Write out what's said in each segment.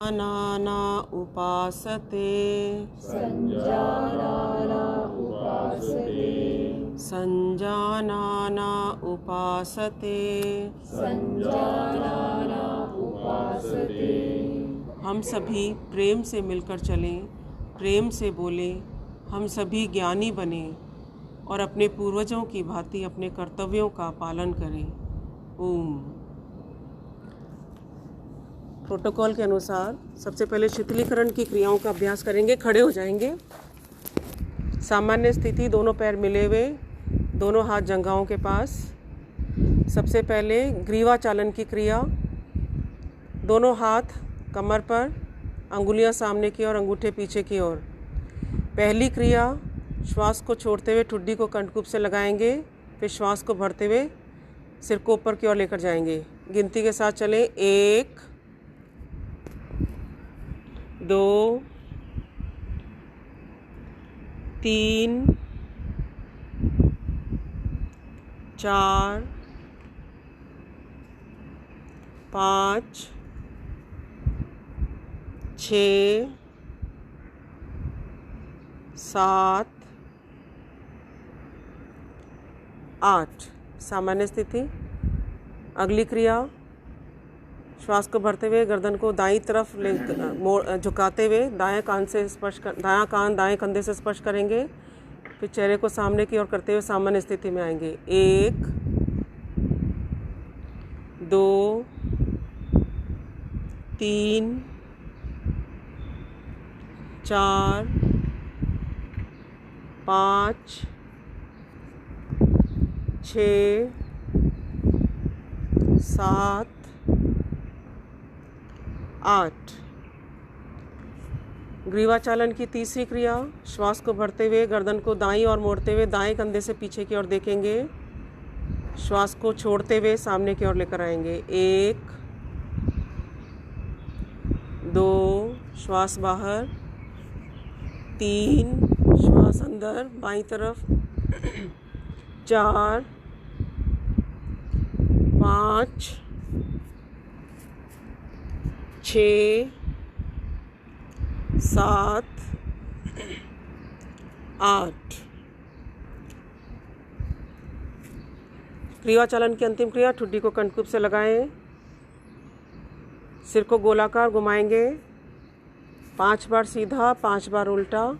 नाना उपासते संजानाना उपासते संजानाना उपासते संजानाना उपासते। हम सभी प्रेम से मिलकर चलें, प्रेम से बोलें, हम सभी ज्ञानी बने और अपने पूर्वजों की भांति अपने कर्तव्यों का पालन करें। ओम। प्रोटोकॉल के अनुसार सबसे पहले शीतलीकरण की क्रियाओं का अभ्यास करेंगे। खड़े हो जाएंगे। सामान्य स्थिति, दोनों पैर मिले हुए, दोनों हाथ जंघाओं के पास। सबसे पहले ग्रीवा चालन की क्रिया। दोनों हाथ कमर पर, अंगुलियां सामने की ओर, अंगूठे पीछे की ओर। पहली क्रिया, श्वास को छोड़ते हुए ठुड्डी को कंठकूप से लगाएंगे, फिर श्वास को भरते हुए सिर को ऊपर की ओर लेकर जाएंगे। गिनती के साथ चलें। 1 2 3 4 5 6 7 8। सामान्य स्थिति। अगली क्रिया, श्वास को भरते हुए गर्दन को दाईं तरफ झुकाते हुए दाएं कान दाएं कंधे से स्पर्श करेंगे, फिर चेहरे को सामने की ओर करते हुए सामान्य स्थिति में आएंगे। 1 2 3 4 5 6 7 8। ग्रीवा चालन की तीसरी क्रिया, श्वास को भरते हुए गर्दन को दाईं ओर मोड़ते हुए दाएं कंधे से पीछे की ओर देखेंगे, श्वास को छोड़ते हुए सामने की ओर लेकर आएंगे। 1 2 श्वास बाहर, 3 श्वास अंदर बाईं तरफ, 4 5 6 7 8। क्रिया चालन की अंतिम क्रिया, ठुड्डी को कंठकूप से लगाएं, सिर को गोलाकार घुमाएंगे, 5 बार सीधा, 5 बार उल्टा।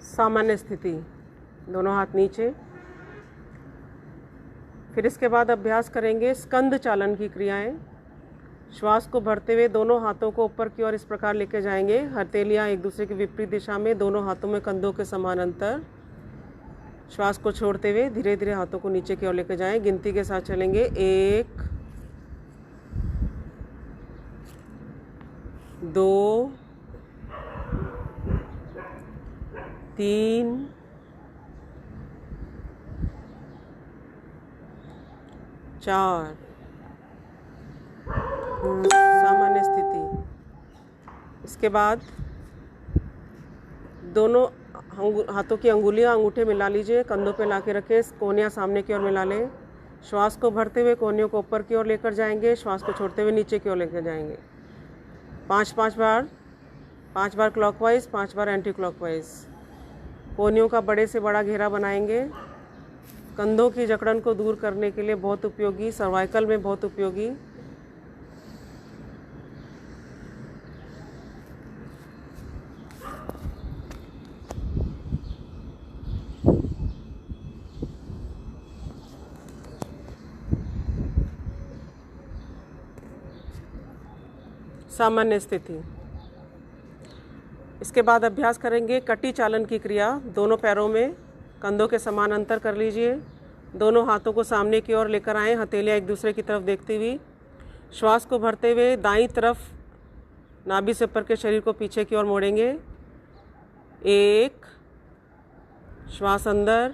सामान्य स्थिति, दोनों हाथ नीचे। फिर इसके बाद अभ्यास करेंगे स्कंद चालन की क्रियाएं। श्वास को भरते हुए दोनों हाथों को ऊपर की ओर इस प्रकार लेके जाएंगे, हथेलियां एक दूसरे की विपरीत दिशा में, दोनों हाथों में कंधों के समान अंतर। श्वास को छोड़ते हुए धीरे धीरे हाथों को नीचे की ओर लेके जाएं। गिनती के साथ चलेंगे। 1 2 3 4। सामान्य स्थिति। इसके बाद दोनों हाथों की अंगुलियां अंगूठे मिला लीजिए, कंधों पे लाके रखें, कोहनियां सामने की ओर मिला लें। श्वास को भरते हुए कोहनियों को ऊपर की ओर लेकर जाएंगे, श्वास को छोड़ते हुए नीचे की ओर लेकर जाएंगे। 5 बार क्लॉकवाइज, 5 बार एंटी क्लॉकवाइज। कोहनियों का बड़े से बड़ा घेरा बनाएंगे। कंधों की जकड़न को दूर करने के लिए बहुत उपयोगी, सर्वाइकल में बहुत उपयोगी। सामान्य स्थिति। इसके बाद अभ्यास करेंगे कटी चालन की क्रिया। दोनों पैरों में कंधों के समान अंतर कर लीजिए। दोनों हाथों को सामने की ओर लेकर आएं, हथेलियाँ एक दूसरे की तरफ देखती हुई। श्वास को भरते हुए दाईं तरफ नाभि से ऊपर के शरीर को पीछे की ओर मोड़ेंगे। 1, श्वास अंदर,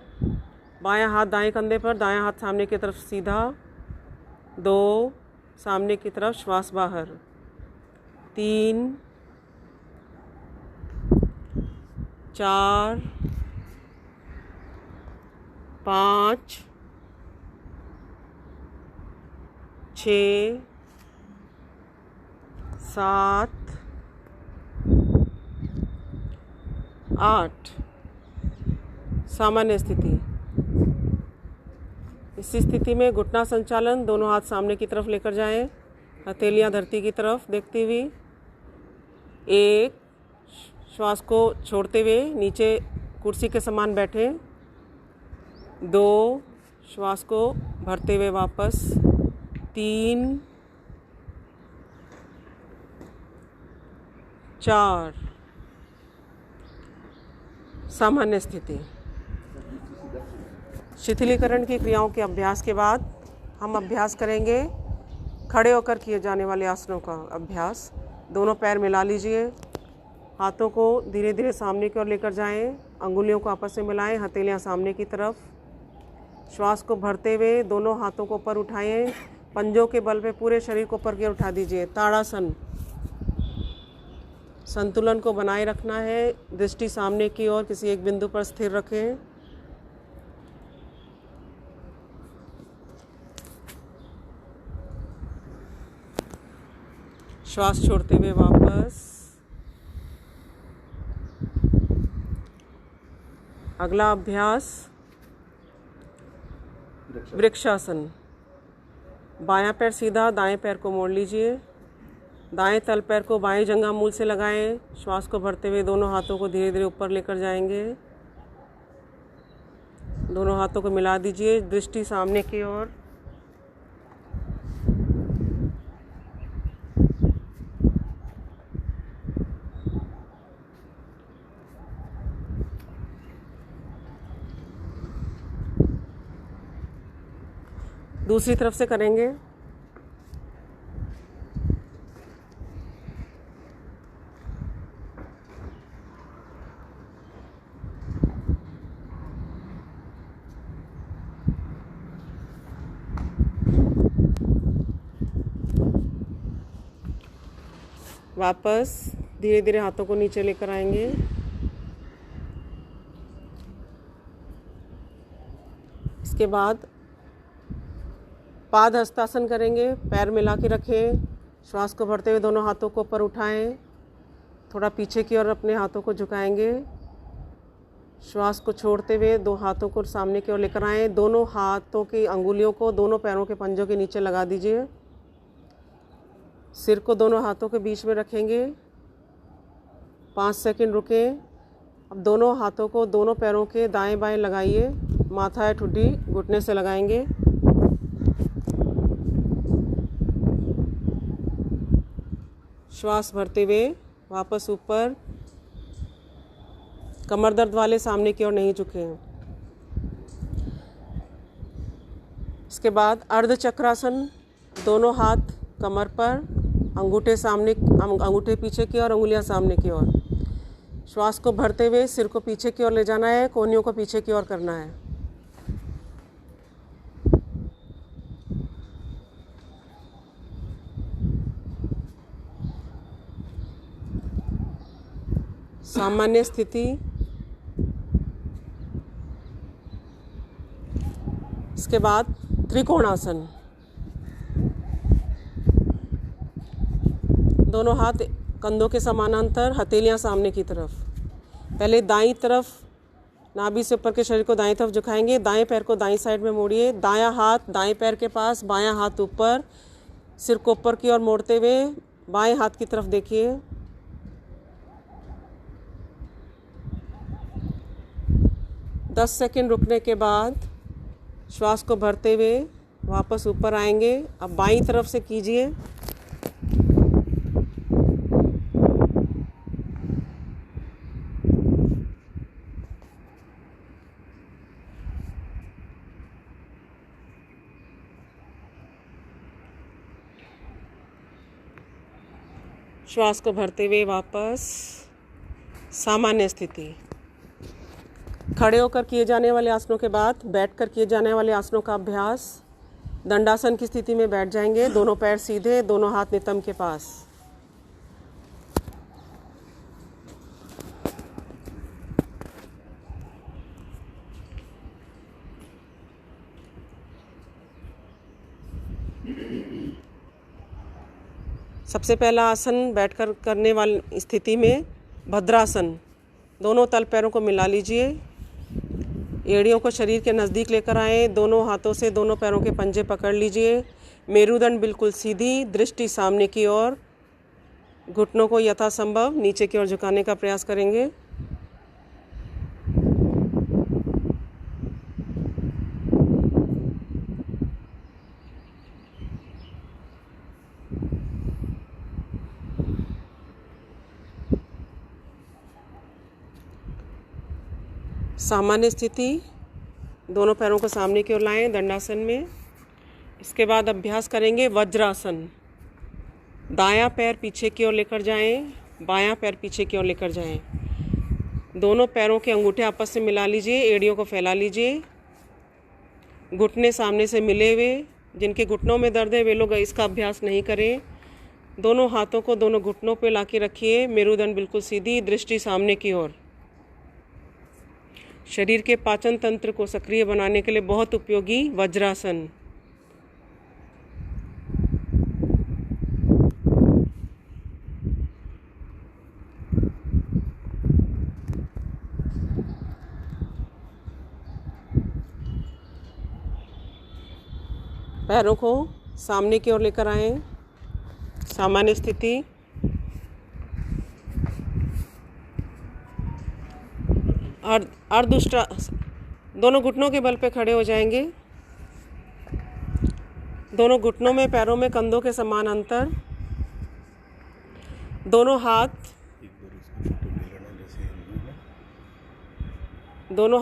बायां हाथ दाएं कंधे पर, दायां हाथ सामने की तरफ सीधा। 2, सामने की तरफ, श्वास बाहर। 3, 4, 5, 6, 7, 8। सामान्य स्थिति। इसी स्थिति में घुटना संचालन। दोनों हाथ सामने की तरफ लेकर जाएं, हथेलियां धरती की तरफ देखती हुई। 1, श्वास को छोड़ते हुए नीचे कुर्सी के समान बैठें। 2, श्वास को भरते हुए वापस। 3, 4। सामान्य स्थिति। शिथिलीकरण की क्रियाओं के अभ्यास के बाद हम अभ्यास करेंगे खड़े होकर किए जाने वाले आसनों का अभ्यास। दोनों पैर मिला लीजिए, हाथों को धीरे धीरे सामने की ओर लेकर जाएं, अंगुलियों को आपस में मिलाएं, हथेलियां सामने की तरफ। श्वास को भरते हुए दोनों हाथों को ऊपर उठाएं, पंजों के बल पे पूरे शरीर को ऊपर की ओर उठा दीजिए। ताड़ासन। संतुलन को बनाए रखना है, दृष्टि सामने की ओर किसी एक बिंदु पर स्थिर रखें। श्वास छोड़ते हुए वापस। अगला अभ्यास वृक्षासन। बायां पैर सीधा, दाएं पैर को मोड़ लीजिए। दाएं तल पैर को बाएं जंघा मूल से लगाएं। श्वास को भरते हुए दोनों हाथों को धीरे धीरे ऊपर लेकर जाएंगे। दोनों हाथों को मिला दीजिए, दृष्टि सामने की ओर। दूसरी तरफ से करेंगे। वापस धीरे धीरे हाथों को नीचे लेकर आएंगे। इसके बाद पाद हस्तासन करेंगे। पैर मिला के रखें, श्वास को भरते हुए दोनों हाथों को ऊपर उठाएं, थोड़ा पीछे की ओर अपने हाथों को झुकाएंगे। श्वास को छोड़ते हुए दो हाथों को सामने की ओर लेकर आएं। दोनों हाथों की अंगुलियों को दोनों पैरों के पंजों के नीचे लगा दीजिए। सिर को दोनों हाथों के बीच में रखेंगे। 5 सेकंड रुकें। अब दोनों हाथों को दोनों पैरों के दाएं बाएं लगाइए। माथा या ठुड्डी घुटने से लगाएंगे। श्वास भरते हुए वापस ऊपर। कमर दर्द वाले सामने की ओर नहीं झुकें। इसके बाद अर्ध चक्रासन। दोनों हाथ कमर पर, अंगूठे पीछे की ओर, अंगुलियां सामने की ओर। श्वास को भरते हुए सिर को पीछे की ओर ले जाना है, कोहनियों को पीछे की ओर करना है। सामान्य स्थिति। इसके बाद त्रिकोणासन। दोनों हाथ कंधों के समानांतर, हथेलियां सामने की तरफ। पहले दाईं तरफ नाभि से ऊपर के शरीर को दाईं तरफ झुकाएंगे। दाएं पैर को दाईं साइड में मोड़िए। दायां हाथ दाएं पैर के पास, बायां हाथ ऊपर। सिर को ऊपर की ओर मोड़ते हुए बाएं हाथ की तरफ देखिए। दस सेकंड रुकने के बाद श्वास को भरते हुए वापस ऊपर आएंगे। अब बाईं तरफ से कीजिए। श्वास को भरते हुए वापस सामान्य स्थिति। खड़े होकर किए जाने वाले आसनों के बाद बैठकर किए जाने वाले आसनों का अभ्यास। दंडासन की स्थिति में बैठ जाएंगे, दोनों पैर सीधे, दोनों हाथ नितंब के पास। सबसे पहला आसन बैठकर करने वाली स्थिति में भद्रासन। दोनों तल पैरों को मिला लीजिए, एड़ियों को शरीर के नज़दीक लेकर आए, दोनों हाथों से दोनों पैरों के पंजे पकड़ लीजिए। मेरुदंड बिल्कुल सीधी, दृष्टि सामने की ओर। घुटनों को यथासंभव नीचे की ओर झुकाने का प्रयास करेंगे। सामान्य स्थिति, दोनों पैरों को सामने की ओर लाएं दंडासन में। इसके बाद अभ्यास करेंगे वज्रासन। दायां पैर पीछे की ओर लेकर जाएं, बायां पैर पीछे की ओर लेकर जाएं। दोनों पैरों के अंगूठे आपस में मिला लीजिए, एड़ियों को फैला लीजिए। घुटने सामने से मिले हुए। जिनके घुटनों में दर्द है वे लोग इसका अभ्यास नहीं करें। दोनों हाथों को दोनों घुटनों पे लाके रखिए, मेरुदंड बिल्कुल सीधी, दृष्टि सामने की ओर। शरीर के पाचन तंत्र को सक्रिय बनाने के लिए बहुत उपयोगी वज्रासन। पैरों को सामने की ओर लेकर आएं, सामान्य स्थिति। दोनों घुटनों के बल पे खड़े हो जाएंगे। दोनों घुटनों में, पैरों में कंधों के समान अंतर। दोनों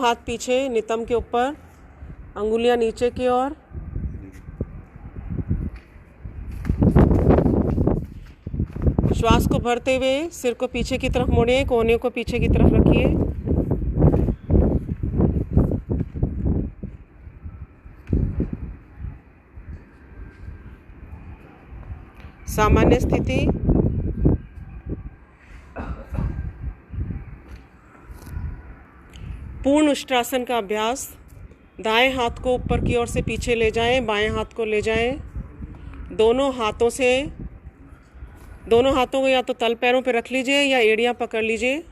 हाथ पीछे नितंब के ऊपर, अंगुलियां नीचे की ओर। श्वास को भरते हुए सिर को पीछे की तरफ मोड़िए, कोहनियों को पीछे की तरफ रखिए। सामान्य स्थिति। पूर्ण उष्ट्रासन का अभ्यास। दाएं हाथ को ऊपर की ओर से पीछे ले जाएं, बाएं हाथ को ले जाएं। दोनों हाथों को या तो तल पैरों पर रख लीजिए या एड़ियां पकड़ लीजिए।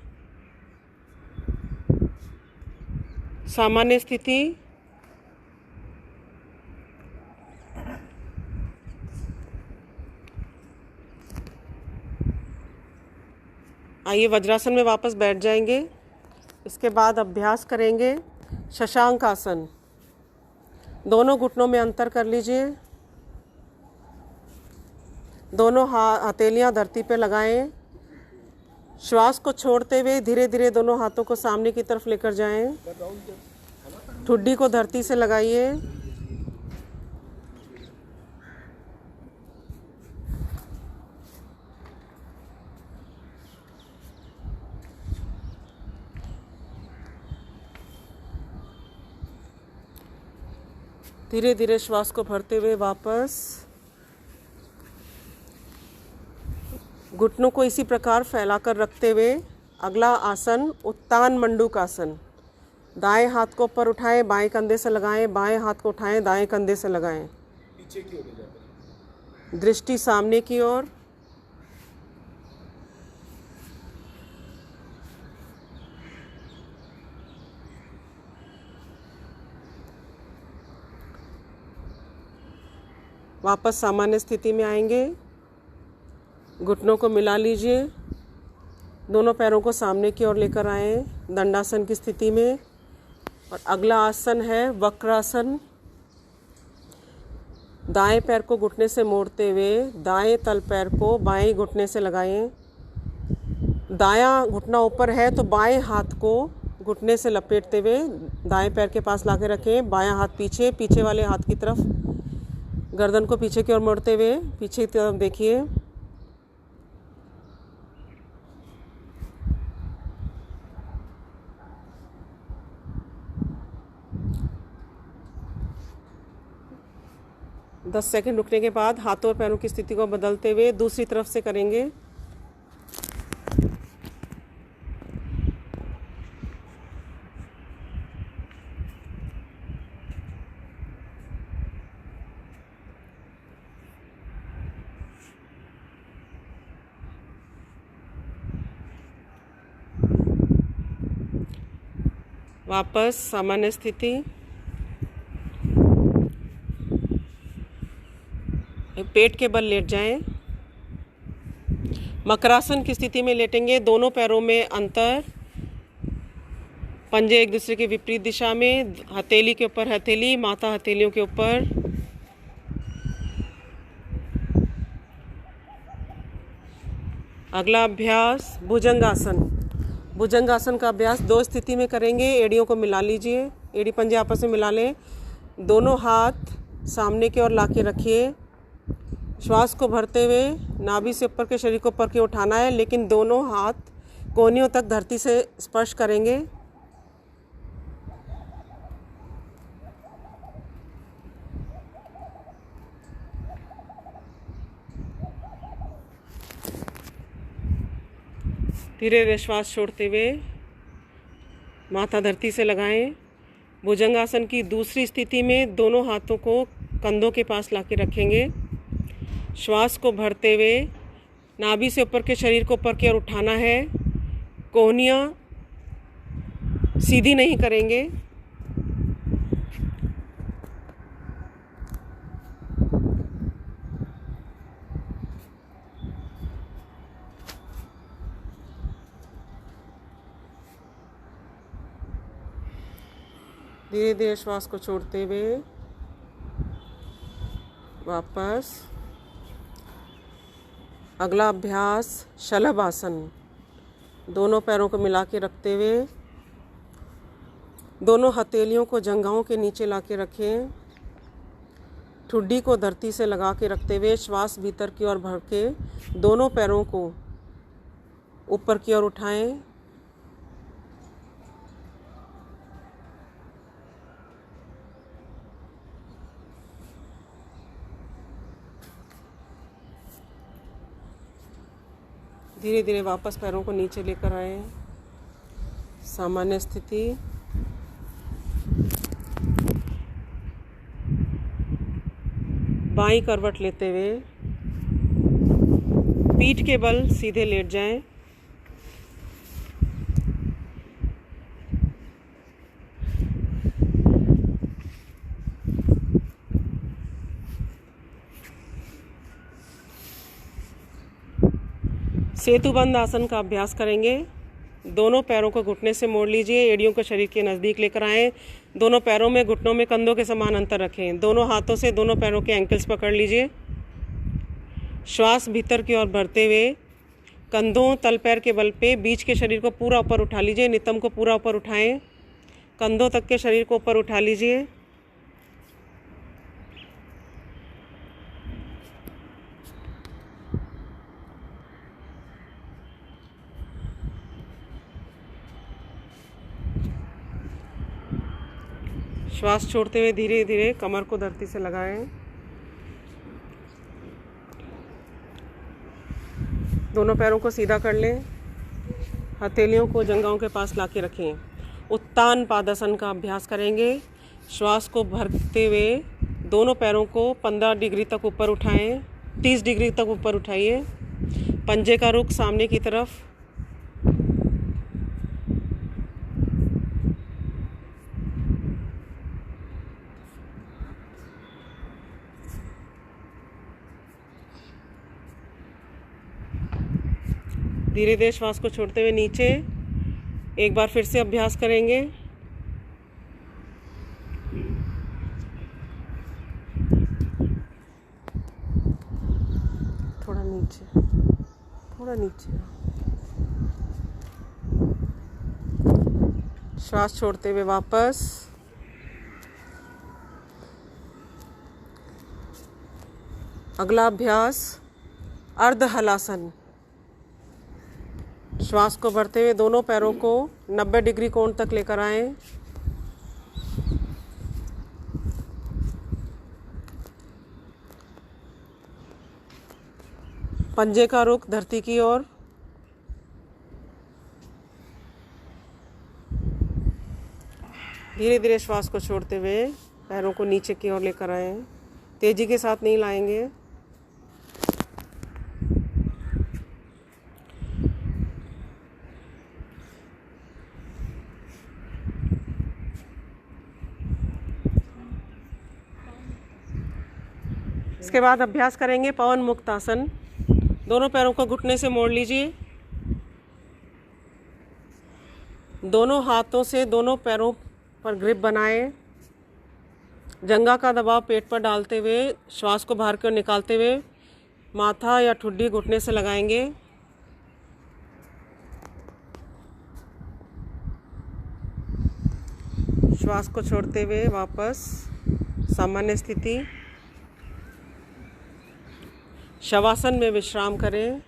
सामान्य स्थिति। आइए वज्रासन में वापस बैठ जाएंगे। इसके बाद अभ्यास करेंगे शशांक आसन। दोनों घुटनों में अंतर कर लीजिए। दोनों हथेलियां धरती पे लगाएं। श्वास को छोड़ते हुए धीरे धीरे दोनों हाथों को सामने की तरफ लेकर जाएं। ठुड्डी को धरती से लगाइए। धीरे धीरे श्वास को भरते हुए वापस। घुटनों को इसी प्रकार फैलाकर रखते हुए अगला आसन उत्तान मंडूक आसन। दाएं हाथ को ऊपर उठाएं, बाएं कंधे से लगाएं, बाएं हाथ को उठाएं, दाएं कंधे से लगाएं। पीछे की ओर ले जाते हैं। दृष्टि सामने की ओर। वापस सामान्य स्थिति में आएंगे। घुटनों को मिला लीजिए। दोनों पैरों को सामने की ओर लेकर आएं दंडासन की स्थिति में। और अगला आसन है वक्रासन। दाएं पैर को घुटने से मोड़ते हुए दाएं तल पैर को बाएं घुटने से लगाएं। दायां घुटना ऊपर है तो बाएं हाथ को घुटने से लपेटते हुए दाएं पैर के पास लाके रखें। बायां हाथ पीछे, पीछे वाले हाथ की तरफ गर्दन को पीछे की ओर मोड़ते हुए पीछे की तरफ देखिए। 10 सेकंड रुकने के बाद हाथों और पैरों की स्थिति को बदलते हुए दूसरी तरफ से करेंगे। वापस सामान्य स्थिति। पेट के बल लेट जाएं। मकरासन की स्थिति में लेटेंगे। दोनों पैरों में अंतर, पंजे एक दूसरे के विपरीत दिशा में, हथेली के ऊपर हथेली, माथा हथेलियों के ऊपर। अगला अभ्यास भुजंगासन। भुजंगासन का अभ्यास 2 स्थिति में करेंगे। एड़ियों को मिला लीजिए, एड़ी पंजे आपस में मिला लें। दोनों हाथ सामने की ओर लाके रखिए। श्वास को भरते हुए नाभि से ऊपर के शरीर को ऊपर की उठाना है, लेकिन दोनों हाथ कोहनियों तक धरती से स्पर्श करेंगे। धीरे धीरे श्वास छोड़ते हुए माथा धरती से लगाएं। भुजंगासन की दूसरी स्थिति में दोनों हाथों को कंधों के पास लाके रखेंगे। श्वास को भरते हुए नाभि से ऊपर के शरीर को ऊपर की ओर उठाना है। कोहनियाँ सीधी नहीं करेंगे। धीरे धीरे श्वास को छोड़ते हुए वापस। अगला अभ्यास शलभ आसन। दोनों पैरों को मिला के रखते हुए दोनों हथेलियों को जंघाओं के नीचे ला के रखें। ठुड्डी को धरती से लगा के रखते हुए श्वास भीतर की ओर भर के दोनों पैरों को ऊपर की ओर उठाएं। धीरे धीरे वापस पैरों को नीचे लेकर आएं। सामान्य स्थिति। बाईं करवट लेते हुए पीठ के बल सीधे लेट जाएं। सेतुबंद आसन का अभ्यास करेंगे। दोनों पैरों को घुटने से मोड़ लीजिए। एड़ियों को शरीर के नज़दीक लेकर आएं। दोनों पैरों में घुटनों में कंधों के समान अंतर रखें। दोनों हाथों से दोनों पैरों के एंकल्स पकड़ लीजिए। श्वास भीतर की ओर भरते हुए कंधों तल पैर के बल पे बीच के शरीर को पूरा ऊपर उठा लीजिए। नितंब को पूरा ऊपर उठाएं। कंधों तक के शरीर को ऊपर उठा लीजिए। श्वास छोड़ते हुए धीरे धीरे कमर को धरती से लगाएं। दोनों पैरों को सीधा कर लें। हथेलियों को जंघाओं के पास लाके रखें। उत्तान पादासन का अभ्यास करेंगे। श्वास को भरते हुए दोनों पैरों को 15 डिग्री तक ऊपर उठाएं। 30 डिग्री तक ऊपर उठाइए। पंजे का रुख सामने की तरफ। धीरे धीरे श्वास को छोड़ते हुए नीचे। एक बार फिर से अभ्यास करेंगे। थोड़ा नीचे, थोड़ा नीचे। श्वास छोड़ते हुए वापस। अगला अभ्यास अर्ध हलासन। श्वास को भरते हुए दोनों पैरों को 90 डिग्री कोण तक लेकर आएं। पंजे का रुख धरती की ओर। धीरे धीरे श्वास को छोड़ते हुए पैरों को नीचे की ओर लेकर आएं। तेजी के साथ नहीं लाएंगे। इसके बाद अभ्यास करेंगे पवन मुक्त आसन। दोनों पैरों को घुटने से मोड़ लीजिए। दोनों हाथों से दोनों पैरों पर ग्रिप बनाएं। जंघा का दबाव पेट पर डालते हुए श्वास को बाहर की ओर निकालते हुए माथा या ठुड्डी घुटने से लगाएंगे। श्वास को छोड़ते हुए वापस सामान्य स्थिति। शवासन में विश्राम करें।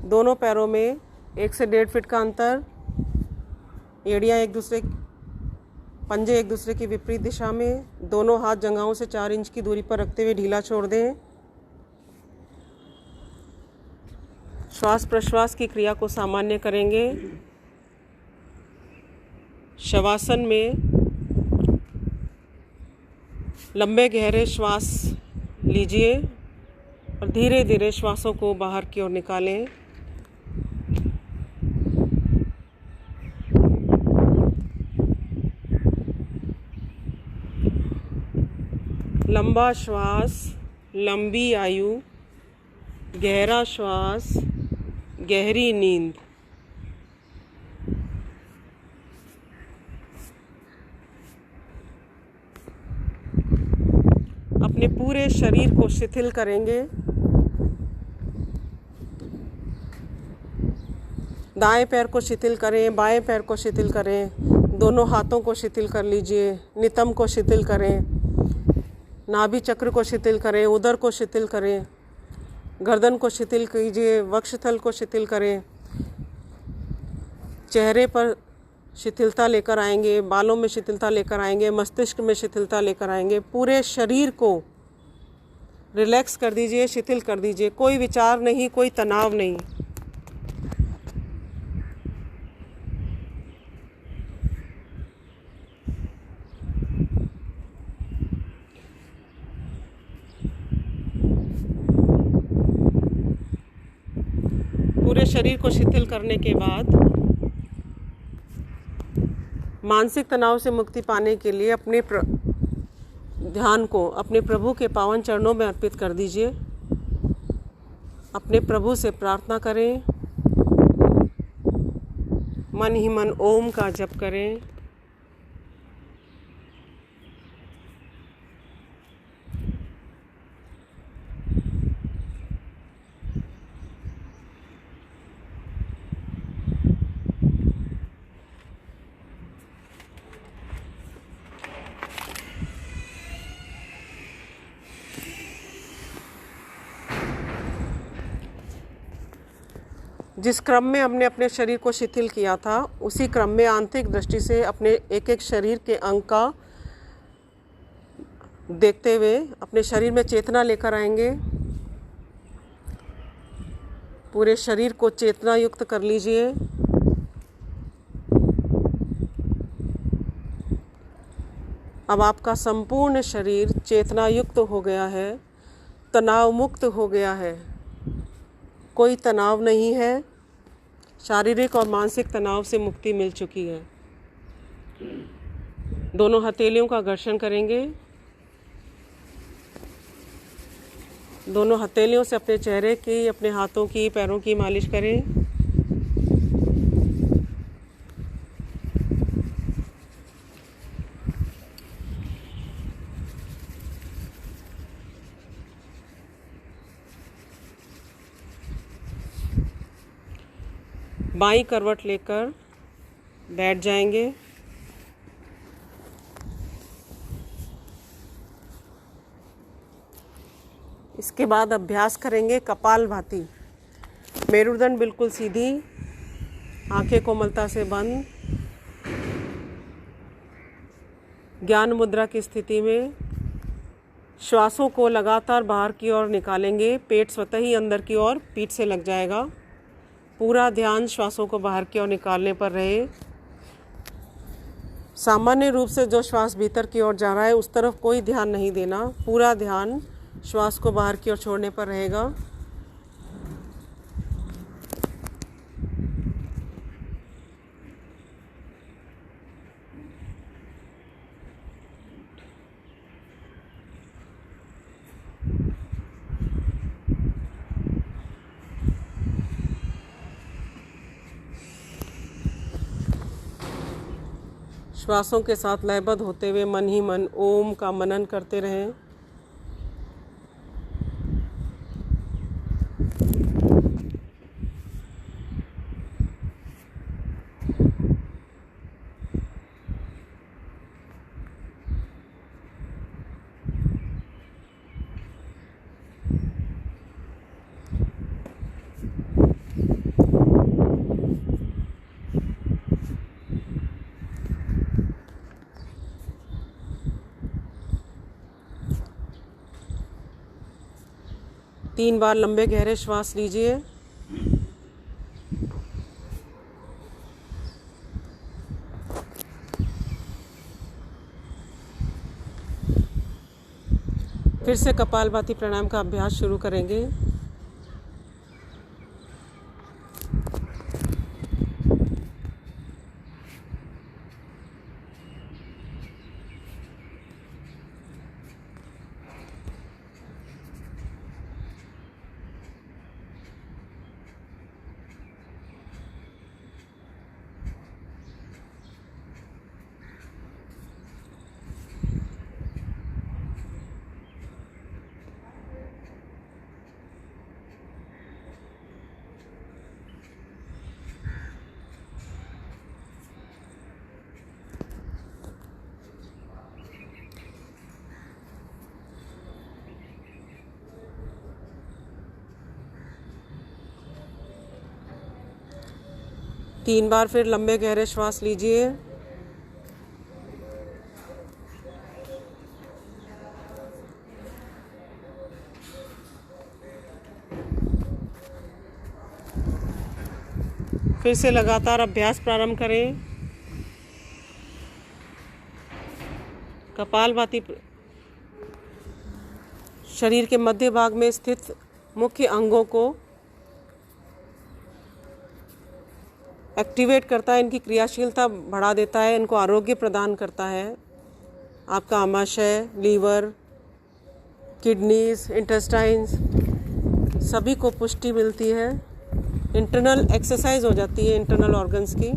दोनों पैरों में 1 से 1.5 फीट का अंतर। एड़ियाँ पंजे एक दूसरे की विपरीत दिशा में। दोनों हाथ जंघाओं से 4 इंच की दूरी पर रखते हुए ढीला छोड़ दें। श्वास प्रश्वास की क्रिया को सामान्य करेंगे। शवासन में लंबे गहरे श्वास लीजिए और धीरे धीरे श्वासों को बाहर की ओर निकालें। लंबा श्वास, लंबी आयु, गहरा श्वास, गहरी नींद। अपने पूरे शरीर को शिथिल करेंगे। दाएं पैर को शिथिल करें, बाएं पैर को शिथिल करें। दोनों हाथों को शिथिल कर लीजिए। नितंब को शिथिल करें। नाभि चक्र को शिथिल करें। उदर को शिथिल करें। गर्दन को शिथिल कीजिए। वक्षस्थल को शिथिल करें। चेहरे पर शिथिलता लेकर आएंगे। बालों में शिथिलता लेकर आएंगे। मस्तिष्क में शिथिलता लेकर आएंगे। पूरे शरीर को रिलैक्स कर दीजिए, शिथिल कर दीजिए। कोई विचार नहीं, कोई तनाव नहीं। पूरे शरीर को शिथिल करने के बाद मानसिक तनाव से मुक्ति पाने के लिए अपने ध्यान को अपने प्रभु के पावन चरणों में अर्पित कर दीजिए। अपने प्रभु से प्रार्थना करें। मन ही मन ओम का जप करें। जिस क्रम में हमने अपने शरीर को शिथिल किया था, उसी क्रम में आंतरिक दृष्टि से अपने एक एक शरीर के अंग का देखते हुए अपने शरीर में चेतना लेकर आएंगे। पूरे शरीर को चेतना युक्त कर लीजिए। अब आपका संपूर्ण शरीर चेतना युक्त हो गया है, तनाव मुक्त हो गया है। कोई तनाव नहीं है। शारीरिक और मानसिक तनाव से मुक्ति मिल चुकी है। दोनों हथेलियों का घर्षण करेंगे। दोनों हथेलियों से अपने चेहरे की, अपने हाथों की, पैरों की मालिश करें। बाईं करवट लेकर बैठ जाएंगे। इसके बाद अभ्यास करेंगे कपालभाति। मेरुदंड बिल्कुल सीधी, आंखें कोमलता से बंद। ज्ञान मुद्रा की स्थिति में श्वासों को लगातार बाहर की ओर निकालेंगे। पेट स्वतः ही अंदर की ओर पीठ से लग जाएगा। पूरा ध्यान श्वासों को बाहर की ओर निकालने पर रहे। सामान्य रूप से जो श्वास भीतर की ओर जा रहा है उस तरफ कोई ध्यान नहीं देना। पूरा ध्यान श्वास को बाहर की ओर छोड़ने पर रहेगा। श्वासों के साथ लयबद्ध होते हुए मन ही मन ओम का मनन करते रहें। तीन बार लंबे गहरे श्वास लीजिए। फिर से कपालभाति प्राणायाम का अभ्यास शुरू करेंगे। तीन बार फिर लंबे गहरे श्वास लीजिए। फिर से लगातार अभ्यास प्रारंभ करें। कपालभाति शरीर के मध्य भाग में स्थित मुख्य अंगों को एक्टिवेट करता है, इनकी क्रियाशीलता बढ़ा देता है, इनको आरोग्य प्रदान करता है। आपका आमाशय, लीवर, किडनीज, इंटेस्टाइन्स सभी को पुष्टि मिलती है। इंटरनल एक्सरसाइज हो जाती है इंटरनल ऑर्गन्स की।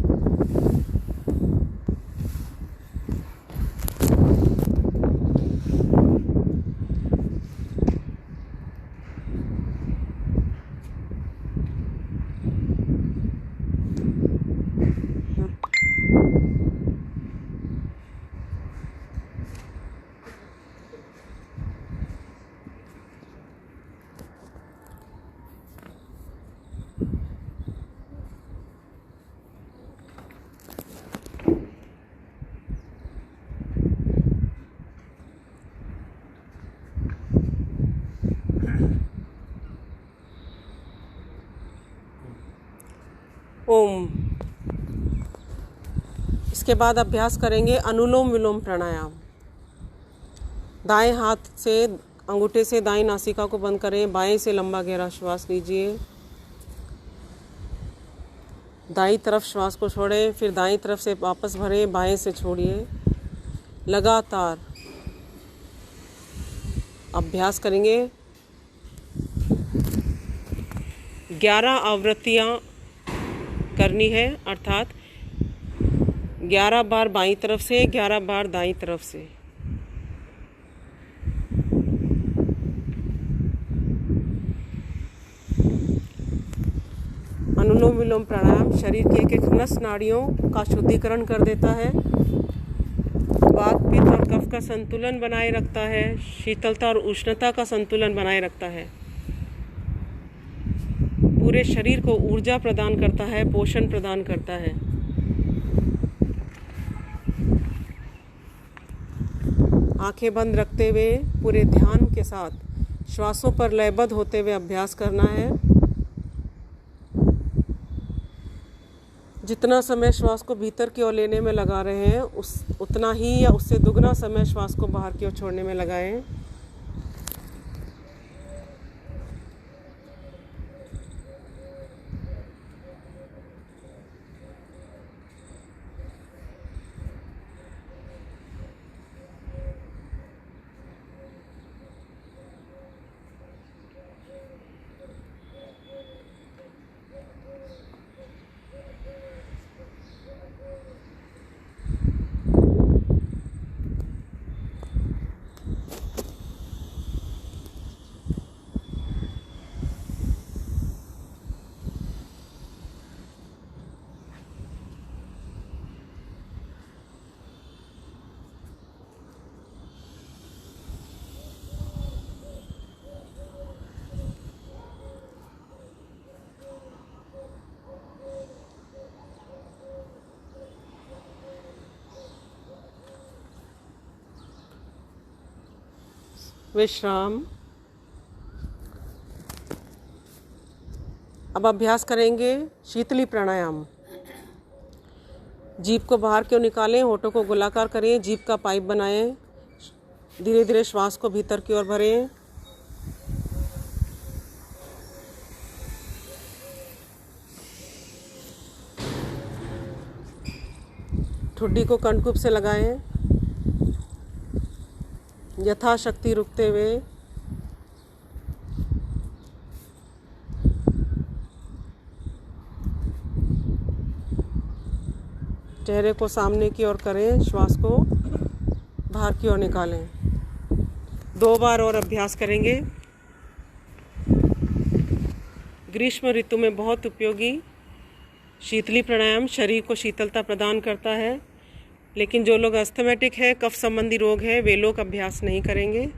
ओम। इसके बाद अभ्यास करेंगे अनुलोम विलोम प्राणायाम। दाएं हाथ से अंगूठे से दाएं नासिका को बंद करें। बाएं से लंबा गहरा श्वास लीजिए। दाईं तरफ श्वास को छोड़ें, फिर दाईं तरफ से वापस भरें, बाएं से छोड़िए। लगातार अभ्यास करेंगे। 11 आवृत्तियाँ करनी है, अर्थात 11 बार बाईं तरफ से, 11 बार दाईं तरफ से। अनुलोम विलोम प्राणायाम शरीर की एक एक नस नाड़ियों का शुद्धिकरण कर देता है। वात, पित्त और कफ का संतुलन बनाए रखता है। शीतलता और उष्णता का संतुलन बनाए रखता है। पूरे शरीर को ऊर्जा प्रदान करता है, पोषण प्रदान करता है। आंखें बंद रखते हुए पूरे ध्यान के साथ श्वासों पर लयबद्ध होते हुए अभ्यास करना है। जितना समय श्वास को भीतर की ओर लेने में लगा रहे हैं उतना ही या उससे दुगना समय श्वास को बाहर की ओर छोड़ने में लगाएं। विश्राम। अब अभ्यास करेंगे शीतली प्राणायाम। जीभ को बाहर क्यों निकालें, होठों को गोलाकार करें, जीभ का पाइप बनाएं, धीरे धीरे श्वास को भीतर की ओर भरें। ठुड्डी को कंठकूप से लगाएं, यथाशक्ति रुकते हुए। चेहरे को सामने की ओर करें, श्वास को बाहर की ओर निकालें। 2 बार और अभ्यास करेंगे। ग्रीष्म ऋतु में बहुत उपयोगी शीतली प्राणायाम शरीर को शीतलता प्रदान करता है, लेकिन जो लोग अस्थमैटिक है, कफ संबंधी रोग है, वे लोग अभ्यास नहीं करेंगे।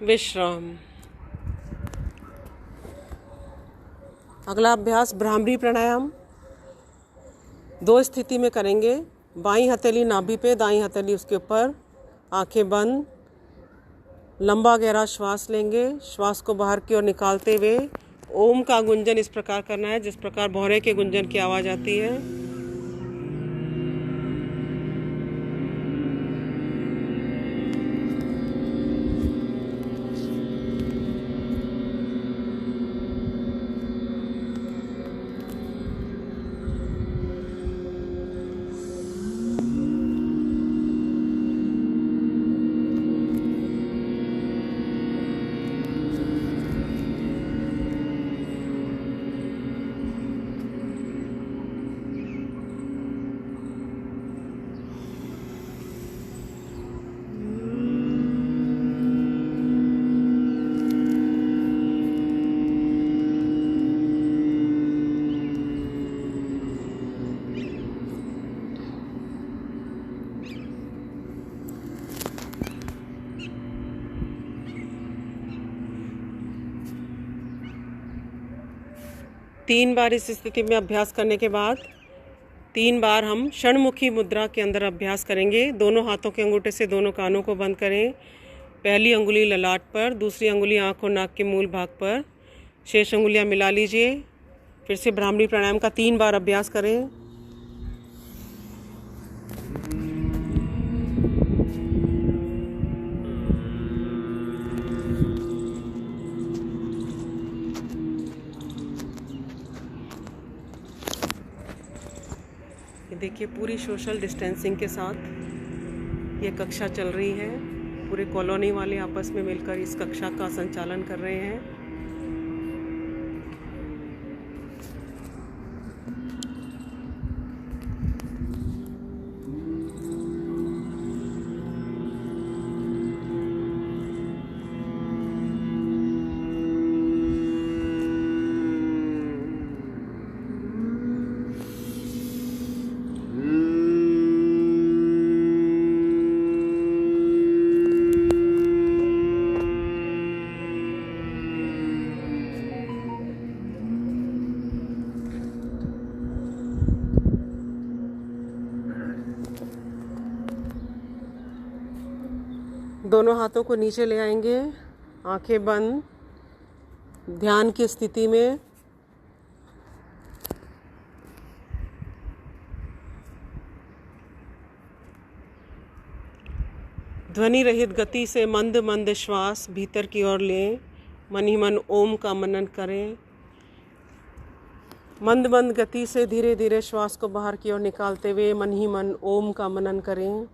विश्राम। अगला अभ्यास भ्रामरी प्राणायाम। 2 स्थिति में करेंगे। बाईं हथेली नाभि पे, दाईं हथेली उसके ऊपर, आंखें बंद, लंबा गहरा श्वास लेंगे। श्वास को बाहर की ओर निकालते हुए ओम का गुंजन इस प्रकार करना है जिस प्रकार भौरे के गुंजन की आवाज़ आती है। तीन बार इस स्थिति में अभ्यास करने के बाद 3 बार हम षणमुखी मुद्रा के अंदर अभ्यास करेंगे। दोनों हाथों के अंगूठे से दोनों कानों को बंद करें। पहली अंगुली ललाट पर, दूसरी अंगुली आँख और नाक के मूल भाग पर, शेष अंगुलियां मिला लीजिए। फिर से भ्रामरी प्राणायाम का 3 बार अभ्यास करें। देखिए पूरी सोशल डिस्टेंसिंग के साथ ये कक्षा चल रही है। पूरे कॉलोनी वाले आपस में मिलकर इस कक्षा का संचालन कर रहे हैं। दोनों हाथों को नीचे ले आएंगे, आंखें बंद, ध्यान की स्थिति में। ध्वनि रहित गति से मंद मंद श्वास भीतर की ओर लें। मन ही मन ओम का मनन करें। मंद मंद गति से धीरे धीरे श्वास को बाहर की ओर निकालते हुए मन ही मन ओम का मनन करें।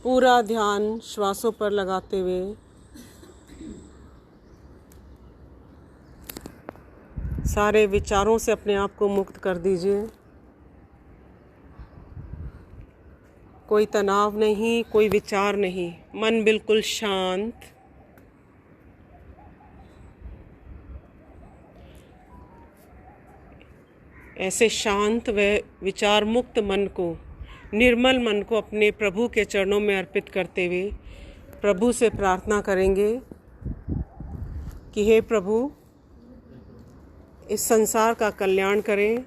पूरा ध्यान श्वासों पर लगाते हुए सारे विचारों से अपने आप को मुक्त कर दीजिए। कोई तनाव नहीं, कोई विचार नहीं, मन बिल्कुल शांत। ऐसे शांत व विचार मुक्त मन को, निर्मल मन को अपने प्रभु के चरणों में अर्पित करते हुए प्रभु से प्रार्थना करेंगे कि हे प्रभु, इस संसार का कल्याण करें।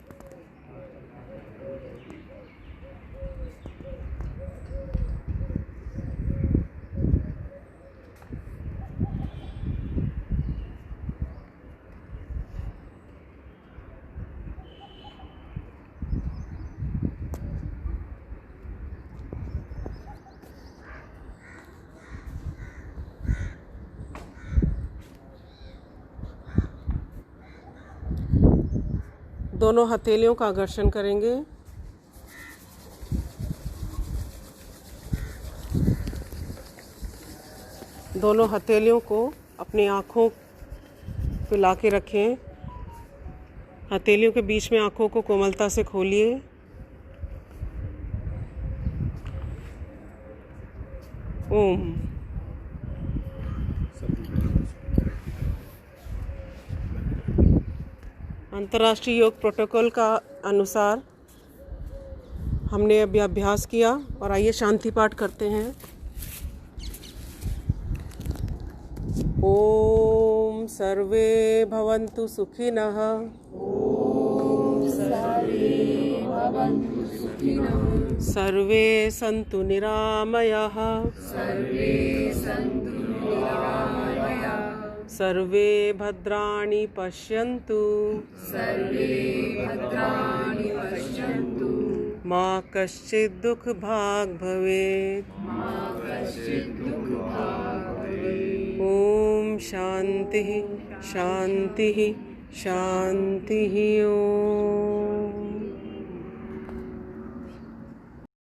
दोनों हथेलियों का घर्षण करेंगे। दोनों हथेलियों को अपनी आँखों पे लाके रखें। हथेलियों के बीच में आँखों को कोमलता से खोलिए। ओम। अंतर्राष्ट्रीय योग प्रोटोकॉल का अनुसार हमने अभी अभ्यास किया और आइए शांति पाठ करते हैं। ओम सर्वे भवन्तु सुखिनः। सर्वे सन्तु निरामयाः। सर्वे भद्राणि पश्यन्तु। मा कश्चित् दुःखभाग् भवेत्। ओम शांति शांति शांति। ओम।